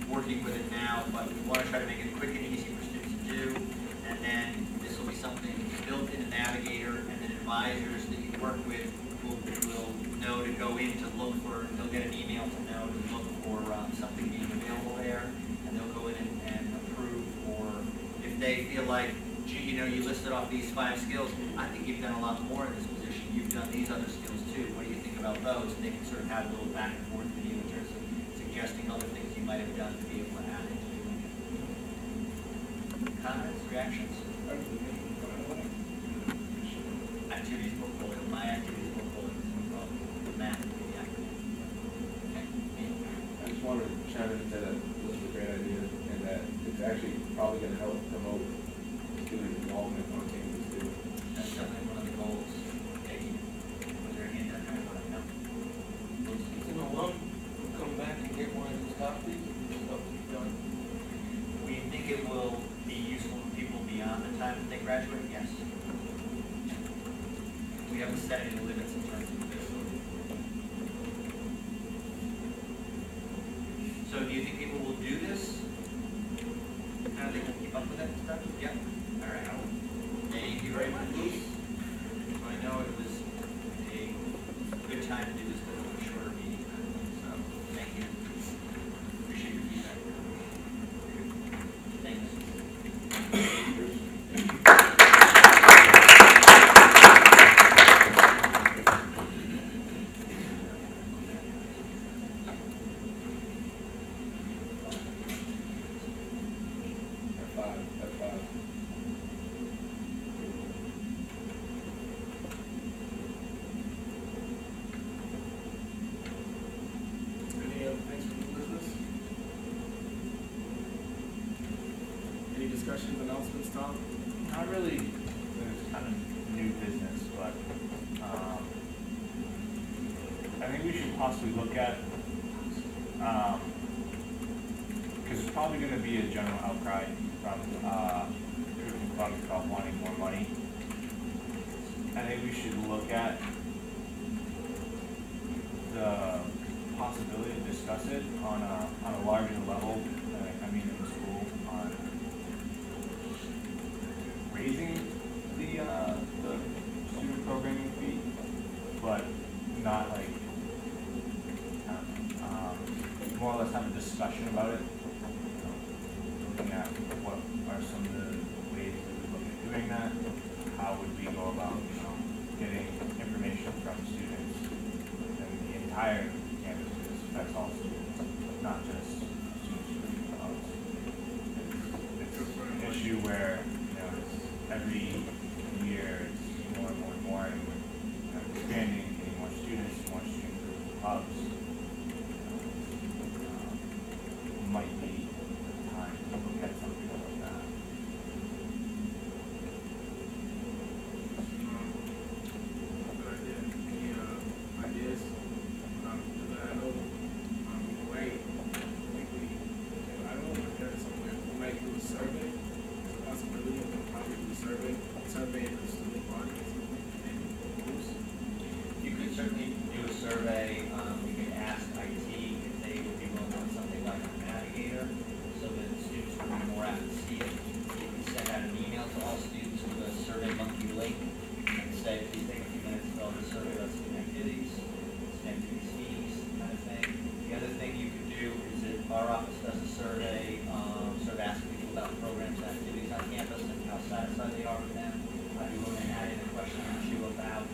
Speaker 9: working with it now, but we want to try to make it quick and easy for students to do. And then this will be something built in a Navigator, and then advisors that you work with will know to go in to look for, they'll get an email to know to look for something being available there, and they'll go in and approve, or if they feel like, gee, you know, you listed off these 5 skills, I think you've done a lot more in this position. You've done these other skills too. What do you think about those? And they can sort of have a little back and forth with you in terms of suggesting other things you might have done to be able to add into doing it. Comments, reactions? Activities portfolio. My activities portfolio is the map. Yeah. Okay.
Speaker 12: I just wanted to chime in and say that this is a great idea, and that it's actually probably going to help promote student involvement on campus too.
Speaker 9: That's definitely one of the goals. Peggy, was there a hand up there? No.
Speaker 8: You know, we'll come back and get one of these copies and stuff you've done.
Speaker 9: We think it will be useful for people beyond the time that they graduate, yes. We haven't set any limits in terms of this. So do you think people will do this? How they can keep up with it and stuff? Yep. All right. Thank you very much. So I know it was a good time to do this, but it was a shorter meeting. So thank you. Appreciate your feedback. Thanks.
Speaker 1: Any other things from the business? Any discussions, announcements, Tom?
Speaker 3: Not really, it's kind of new business, but, I think we should possibly look at
Speaker 5: Because there's probably going to be a general outcry from groups and clubs about wanting more money. I think we should look at the possibility to discuss it on a larger level. I mean, in school, on raising the student programming fee, but not like more or less have a discussion about it. Looking at what are some of the ways we would look at doing that. How would we go about getting information from students and the entire campus affects all students, not just students from clubs. It's an issue where every year it's more and more and more, and we're expanding, getting more students groups and clubs. Might be the time to look at something like that.
Speaker 1: Good idea. Any ideas? I know, Wayne, I don't know if there's somewhere, we might do a survey. It's a possibility of probably do a survey of the student bodies and groups.
Speaker 9: You could certainly do a survey. We could ask IT if they would be willing to do something like a navigator, so that students would be more apt to see it. You can send out an email to all students with a Survey Monkey link and say, please take a few minutes to fill out the survey about student activities fees, kind of thing. The other thing you could do is that our office does a survey, sort of asking people about programs and activities on campus and how satisfied they are with them. I'd be willing to add in a question or two about,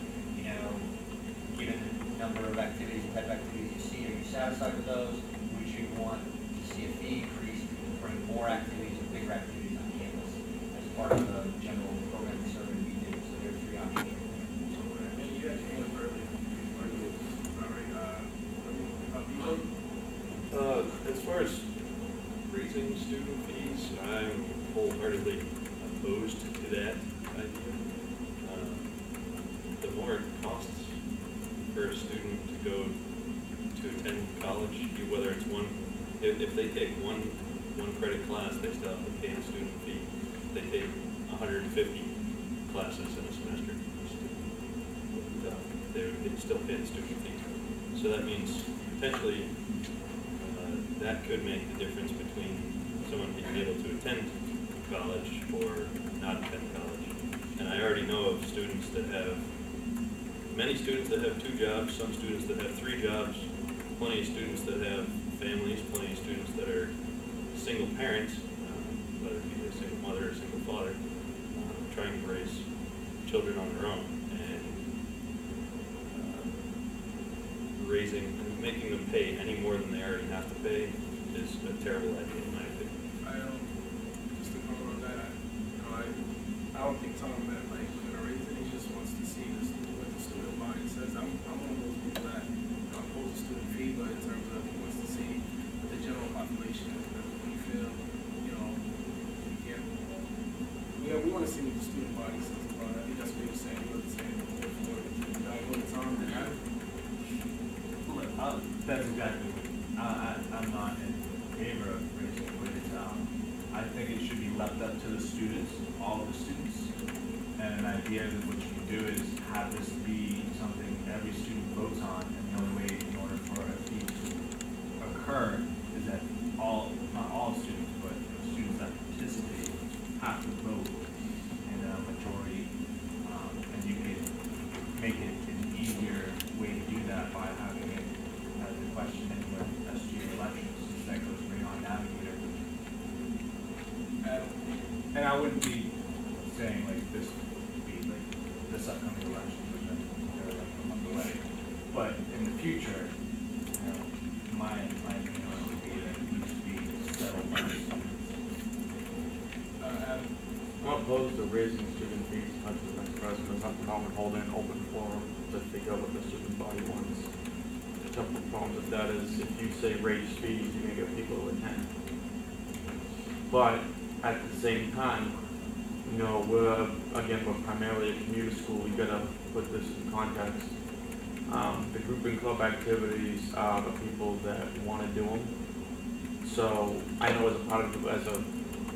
Speaker 9: given the number of activities, type of activities you see, are you satisfied with those? Would you want to see a fee increase to bring more activities or bigger activities on campus as part of the general programming survey we do? So there are three options.
Speaker 1: You had your hand up earlier. All right,
Speaker 13: as far as raising student fees, I'm wholeheartedly opposed to that idea. The more it costs for a student to go to attend college, whether it's if they take one credit class, they still have to pay a student fee. If they take 150 classes in a semester, they would still pay the student fee. So that means potentially that could make the difference between someone being able to attend college or not attend college. And I already know of students that have, many students that have 2 jobs, some students that have 3 jobs, plenty of students that have families, plenty of students that are single parents, whether it be a single mother or single father, trying to raise children on their own. And making them pay any more than they already have to pay is a terrible idea in my opinion.
Speaker 1: Just to comment on that, I don't think Tom meant like we're gonna raise it. He just wants to see what the student body says. I'm one of those people that oppose the student fee, but in terms of he wants to see what the general population is, and we feel, we want to see what the student body says about it. I think that's what he was saying. He wasn't saying before. I go to Tom and that.
Speaker 5: That's exactly what I'm not in favor of raising it, but it's, I think it should be left up to the students, all of the students. And an idea that what you can do is have this be something every student votes on, and the only way in order for a fee to occur is that not all students, but students that participate have to vote in a majority, and you can make it an easier way to do that by having it as a question in the SGA elections instead of just bring on navigator. And I wouldn't be saying like this would be like this upcoming election, which they're like a month away. But in the future, my opinion would be that it needs to be settled by the students.
Speaker 10: I'm opposed to raising student fees, such as Mr. President, something I would hold an open forum to figure out what the student body wants. The typical problem with that is if you say raise fees, you're gonna get people to attend. But at the same time, we're primarily a commuter school. You gotta put this in context. The group and club activities are the people that want to do them. So I know as a part of, as a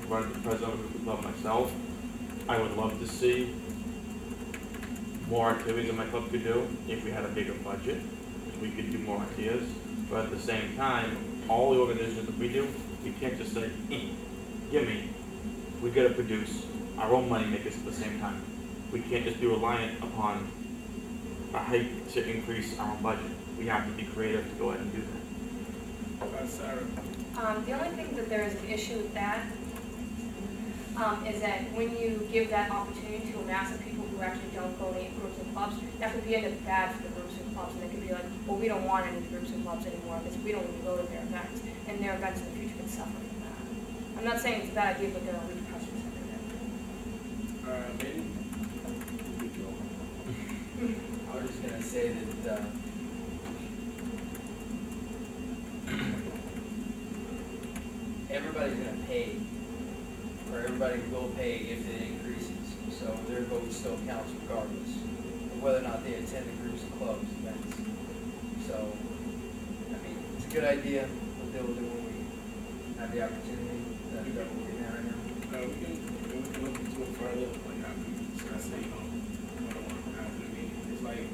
Speaker 10: president of the group and club myself, I would love to see more activities that my club could do if we had a bigger budget. We could do more ideas, but at the same time, all the organizations that we do, we can't just say, gimme. We gotta produce our own money makers at the same time. We can't just be reliant upon a hike to increase our own budget. We have to be creative to go ahead and do that.
Speaker 1: Sarah.
Speaker 2: The only thing that there is an issue with that is that when you give that opportunity to a mass of people who actually don't go to groups and clubs, that could be end up bad for the groups and clubs, and they could be like, well, we don't want any groups and clubs anymore because we don't even go to their events, and their events in the future can suffer from that. I'm not saying it's a bad idea, but there are repercussions of it.
Speaker 1: Maybe.
Speaker 8: I was just gonna say that, everybody's gonna pay, or everybody will pay if it increases, so their vote still counts regardless of whether or not they attend the groups and clubs events. So, I mean, it's a good idea, what they'll do when we have the opportunity, that we're getting at right now.
Speaker 1: We can look into it further, like how we discuss it, you know, one-on-one after the meeting. It's like,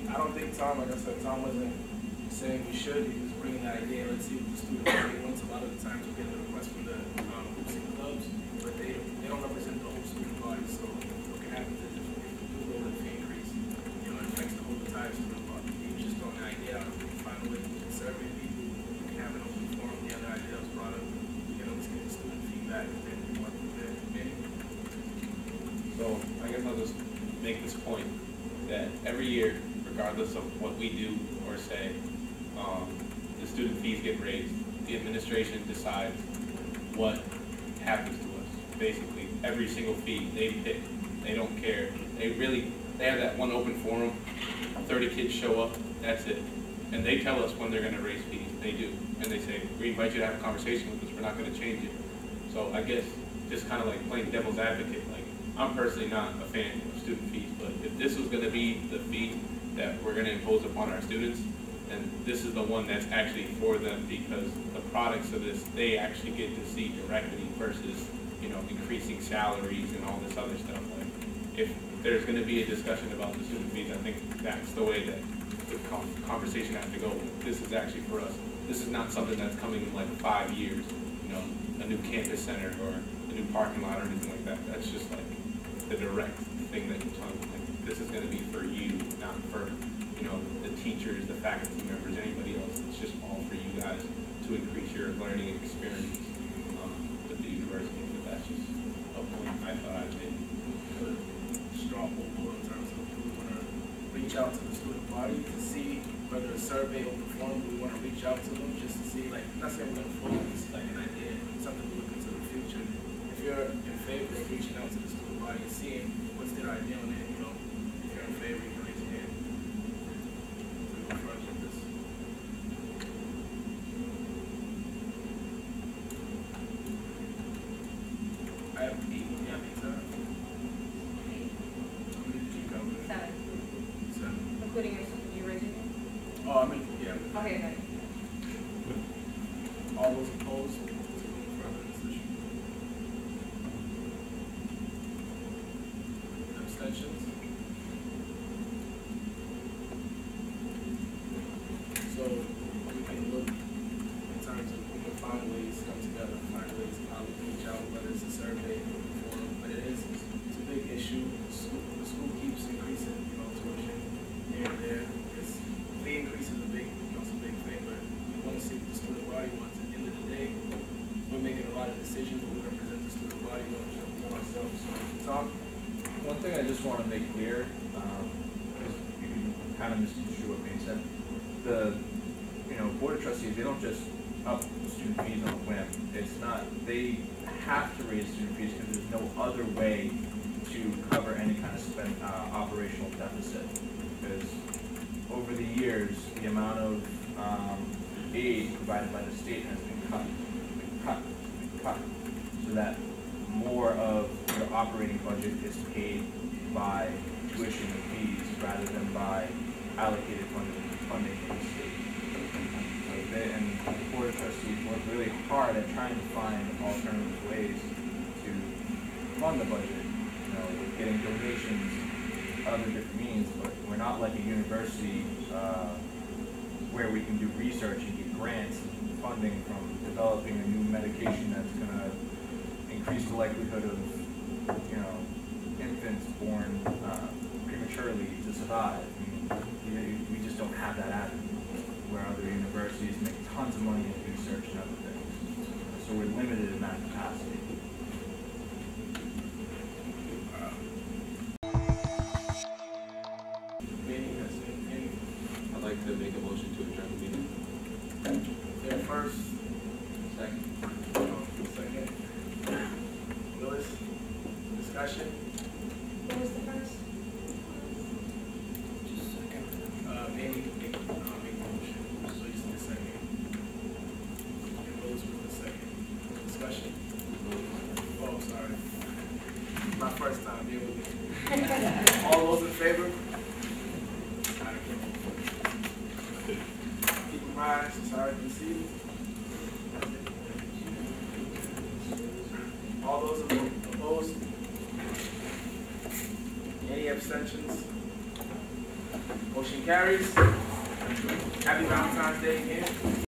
Speaker 1: I don't think Tom, like I said, Tom wasn't saying we should, he was bringing that idea, let's see what the student body wants. A lot of the times we get a request from the groups and clubs, but they don't represent the whole student body, so what can happen is if we do go with a fee increase, you know, it affects the whole entire student body. You just throw an idea out, we can find a way to survey people, we can have an open forum, the other idea was brought up, we can always get the student feedback, and then we want to do it.
Speaker 4: So I guess I'll just make this point that every year, regardless of what we do or say, the student fees get raised. The administration decides what happens to us. Basically, every single fee they pick. They don't care. They have that one open forum. 30 kids show up. That's it. And they tell us when they're going to raise fees. They do. And they say, we invite you to have a conversation with us. We're not going to change it. So I guess just kind of like playing devil's advocate. Like, I'm personally not a fan of student fees, but if this was going to be the fee that we're going to impose upon our students, and this is the one that's actually for them, because the products of this, they actually get to see directly versus, you know, increasing salaries and all this other stuff. Like, if there's going to be a discussion about the student fees, I think that's the way that the conversation has to go. This is actually for us. This is not something that's coming in like 5 years, you know, a new campus center or a new parking lot or anything like that. That's just like the direct thing that you're talking about. Like, this is going to be for you, not for, you know, the teachers, the faculty members, anybody else. It's just all for you guys to increase your learning experience with the university. But that's just a point I thought I'd make.
Speaker 1: Straw poll in terms of we want to reach out to the student body to see whether a survey will perform. We want to reach out to them just to see, like, not saying we're going to force this, like an idea, something to look into the future. If you're in favor of reaching out to the student body and seeing what's their idea on it, you know, if you're in favor, you can raise your hand. So we go further with this. I have 8. Yeah, 8, sir. How many did you cover?
Speaker 2: 7.
Speaker 1: 7.
Speaker 2: Including yourself, did you raise your hand?
Speaker 1: Oh, I mean, yeah.
Speaker 2: Okay, okay.
Speaker 1: All those opposed to going further in this issue? Abstentions? So we can look in terms of, we can find ways to come together, find ways to how we can reach out, whether it's a survey or a forum, but it's a big issue. The school keeps increasing, you know, tuition here and there. The increase is a big, you know, it's a big thing, but we want to see what the student body wants. At the end of the day, we're making a lot of decisions, but we represent the student body, we don't jump on ourselves. So, Tom?
Speaker 5: One thing I just want to make clear, because you can kind of misconstrue what being said, the, you know, Board of Trustees, they don't just up student fees on a whim. It's not, they have to raise student fees because there's no other way to cover any kind of operational deficit. Because over the years, the amount of aid provided by the state has been cut, so that more of your operating budget is paid by tuition and fees rather than by allocated funding from the state. So they, and the Board of Trustees worked really hard at trying to find alternative ways to fund the budget, you know, with getting donations, other different means, but we're not like a university where we can do research and get grants and funding from developing a new medication that's gonna increase the likelihood of, you know, infants born prematurely to survive. I mean, we just don't have that avenue where other universities make tons of money in research and other things. So we're limited in that capacity.
Speaker 4: I'd like to make a motion to adjourn the meeting.
Speaker 1: There first,
Speaker 4: Second.
Speaker 1: second. Willis, discussion.
Speaker 2: What was the first?
Speaker 1: Maybe, make the motion, so you see the second. And Willis was the second. Discussion. Oh, sorry. My first time, deal with me. All those in favor? Keep in mind, sorry to see you. All those opposed? Any abstentions? Motion carries. Happy Valentine's Day again.